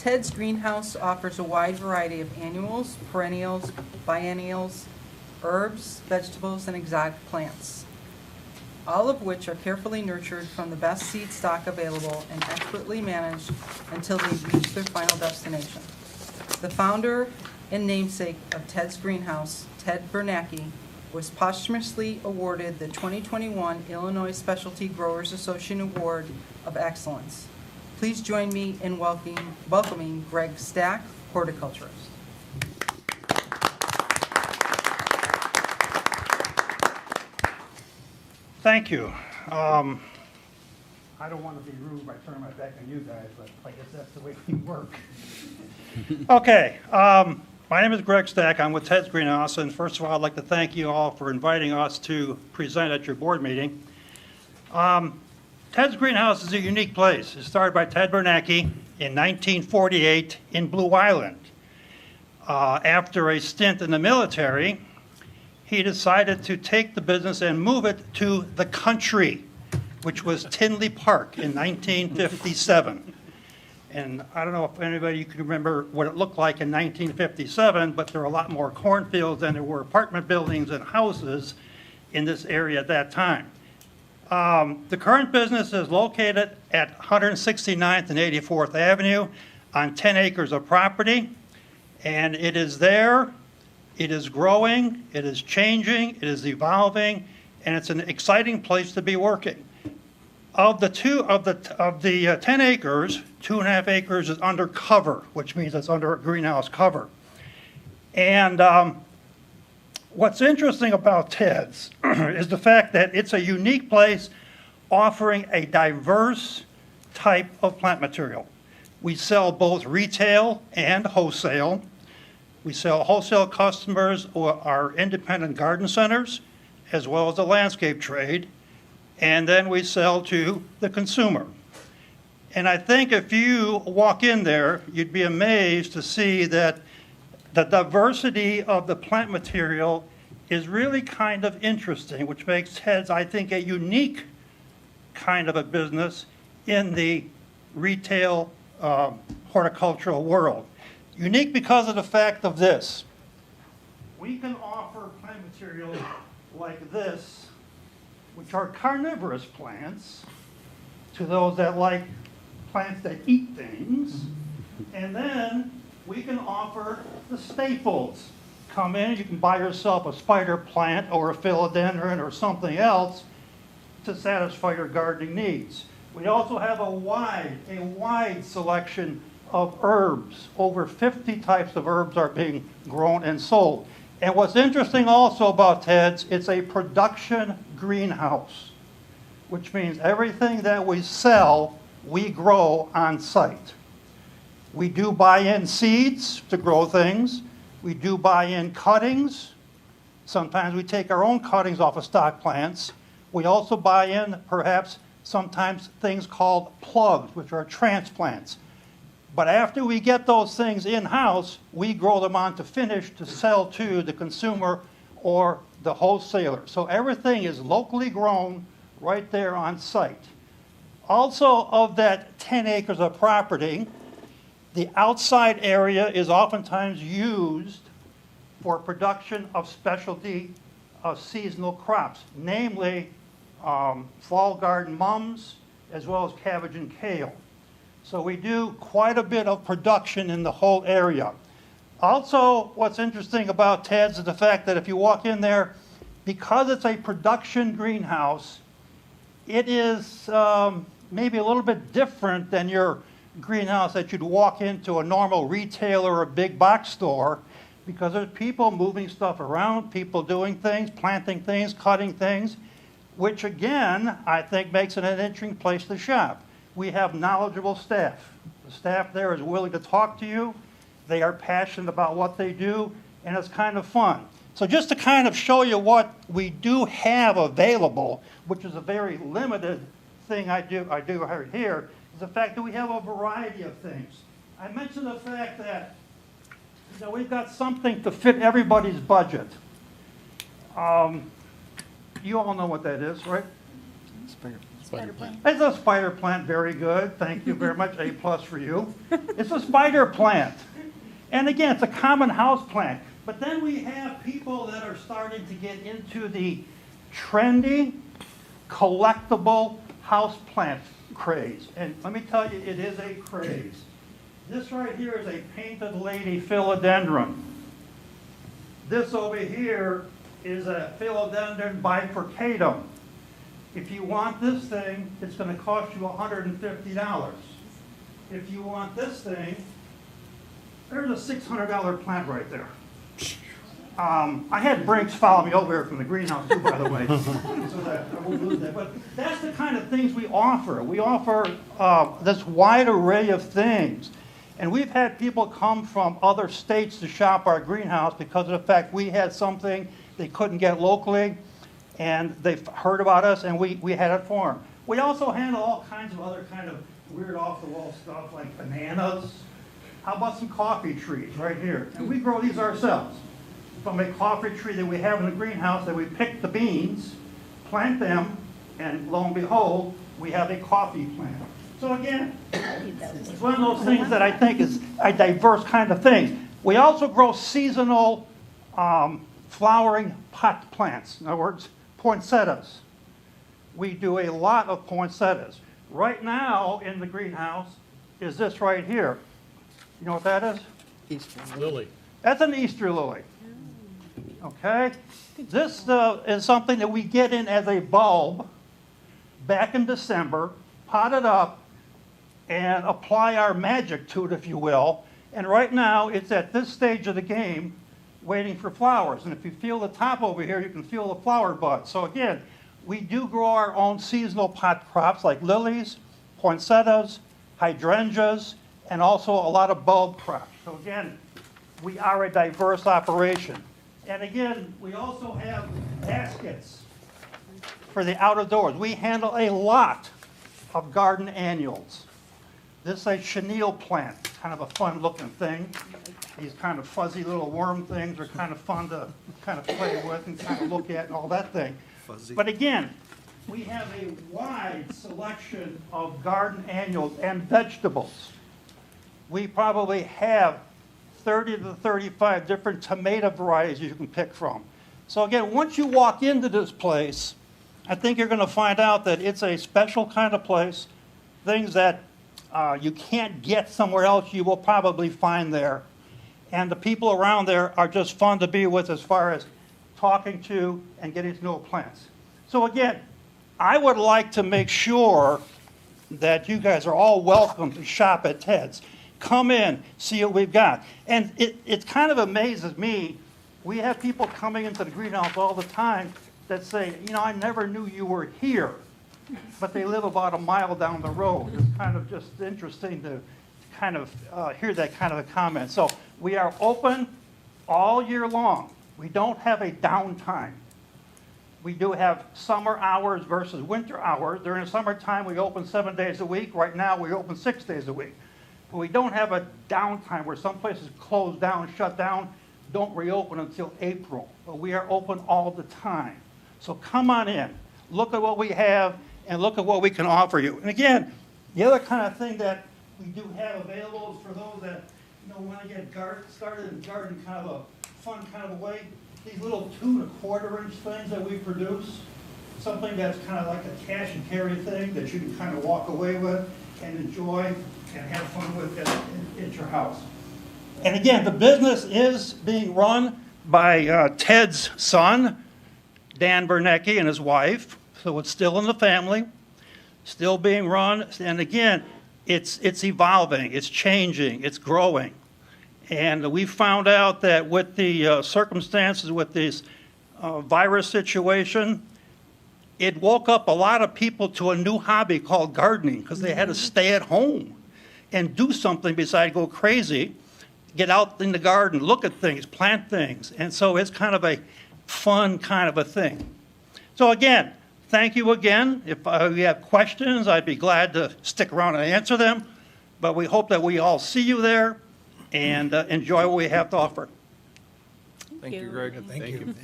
Ted's Greenhouse offers a wide variety of annuals, perennials, biennials, herbs, vegetables, and exotic plants, all of which are carefully nurtured from the best seed stock available and expertly managed until they reach their final destination. The founder and namesake of Ted's Greenhouse, Ted Bernanke, was posthumously awarded the 2021 Illinois Specialty Growers Association Award of Excellence. Please join me in welcoming Greg Stack, horticulturist. Thank you. I don't want to be rude by turning my back on you guys, but I guess that's the way we work. Okay, my name is Greg Stack. I'm with Ted's Greenhouse, and first of all, I'd like to thank you all for inviting us to present at your board meeting. Ted's Greenhouse is a unique place. It started by Ted Bernanke in 1948 in Blue Island. After a stint in the military, he decided to take the business and move it to the country, which was Tinley Park in 1957. And I don't know if anybody can remember what it looked like in 1957, but there were a lot more cornfields than there were apartment buildings and houses in this area at that time. The current business is located at 169th and 84th Avenue on 10 acres of property, and it is there. It is growing, it is changing, it is evolving, and it's an exciting place to be working. Of the 10 acres, 2.5 acres is under cover, which means it's under a greenhouse cover. And what's interesting about Ted's is the fact that it's a unique place offering a diverse type of plant material. We sell both retail and wholesale. We sell wholesale customers or our independent garden centers, as well as the landscape trade, and then we sell to the consumer. And I think if you walk in there, you'd be amazed to see that the diversity of the plant material is really kind of interesting, which makes Ted's, I think, a unique kind of a business in the retail horticultural world. Unique because of the fact of this. We can offer plant materials like this, which are carnivorous plants, to those that like plants that eat things. And then we can offer the staples. Come in, you can buy yourself a spider plant or a philodendron or something else to satisfy your gardening needs. We also have a wide selection of herbs. Over 50 types of herbs are being grown and sold. And what's interesting also about Ted's, it's a production greenhouse, which means everything that we sell, we grow on site. We do buy in seeds to grow things. We do buy in cuttings. Sometimes we take our own cuttings off of stock plants. We also buy in, perhaps, sometimes things called plugs, which are transplants. But after we get those things in-house, we grow them on to finish to sell to the consumer or the wholesaler. So everything is locally grown right there on site. Also, of that 10 acres of property, the outside area is oftentimes used for production of specialty seasonal crops, namely fall garden mums, as well as cabbage and kale. So we do quite a bit of production in the whole area. Also, what's interesting about Ted's is the fact that if you walk in there, because it's a production greenhouse, it is maybe a little bit different than your greenhouse that you'd walk into a normal retailer or a big box store, because there's people moving stuff around, people doing things, planting things, cutting things, which again, I think makes it an interesting place to shop. We have knowledgeable staff. The staff there is willing to talk to you. They are passionate about what they do, and it's kind of fun. So just to kind of show you what we do have available, which is a very limited thing I do right here, is the fact that we have a variety of things. I mentioned the fact that we've got something to fit everybody's budget. You all know what that is, right? Spider plant. It's a spider plant, very good. Thank you very much, A+ for you. It's a spider plant. And again, it's a common house plant. But then we have people that are starting to get into the trendy, collectible house plant craze. And let me tell you, it is a craze. This right here is a painted lady philodendron. This over here is a philodendron bifurcatum. If you want this thing, it's going to cost you $150. If you want this thing, there's a $600 plant right there. I had Brinks follow me over here from the greenhouse too, by the way, so that I won't lose that. But that's the kind of things we offer. We offer this wide array of things. And we've had people come from other states to shop our greenhouse because of the fact we had something they couldn't get locally, and they've heard about us, and we had it for them. We also handle all kinds of other kind of weird off-the-wall stuff like bananas. How about some coffee trees right here? And we grow these ourselves. From a coffee tree that we have in the greenhouse that we pick the beans, plant them, and lo and behold, we have a coffee plant. So again, it's one of those things that I think is a diverse kind of thing. We also grow seasonal flowering pot plants. In other words, poinsettias. We do a lot of poinsettias. Right now in the greenhouse is this right here. You know what that is? Easter lily. That's an Easter lily. Okay? This is something that we get in as a bulb back in December, pot it up, and apply our magic to it, if you will. And right now, it's at this stage of the game waiting for flowers. And if you feel the top over here, you can feel the flower buds. So again, we do grow our own seasonal pot crops like lilies, poinsettias, hydrangeas, and also a lot of bulb crops. So again, we are a diverse operation. And again, we also have baskets for the out of doors. We handle a lot of garden annuals. This is a chenille plant, kind of a fun looking thing. These kind of fuzzy little worm things are kind of fun to kind of play with and kind of look at and all that thing. Fuzzy. But again, we have a wide selection of garden annuals and vegetables. We probably have 30 to 35 different tomato varieties you can pick from. So again, once you walk into this place, I think you're going to find out that it's a special kind of place. Things that you can't get somewhere else, you will probably find there. And the people around there are just fun to be with as far as talking to and getting to know plants. So again, I would like to make sure that you guys are all welcome to shop at Ted's. Come in, see what we've got. And it kind of amazes me. We have people coming into the greenhouse all the time that say, you know, I never knew you were here, but they live about a mile down the road. It's kind of just interesting to kind of hear that kind of a comment. So we are open all year long. We don't have a downtime. We do have summer hours versus winter hours. During the summertime, we open 7 days a week. Right now, we open 6 days a week. But we don't have a downtime where some places close down, shut down, don't reopen until April. But we are open all the time. So come on in, look at what we have, and look at what we can offer you. And again, the other kind of thing that we do have available is for those that want to get started in garden kind of a fun kind of a way. These little 2 1/4-inch things that we produce, something that's kind of like a cash and carry thing that you can kind of walk away with and enjoy and have fun with at your house. And again, the business is being run by Ted's son, Dan Bernecki, and his wife. So it's still in the family, still being run. And again, it's evolving, it's changing, it's growing. And we found out that with the circumstances with this virus situation, it woke up a lot of people to a new hobby called gardening because they had to stay at home and do something besides go crazy, get out in the garden, look at things, plant things. And so it's kind of a fun kind of a thing. So again, thank you again. If you have questions, I'd be glad to stick around and answer them. But we hope that we all see you there and enjoy what we have to offer. Thank you, Greg. Thank you.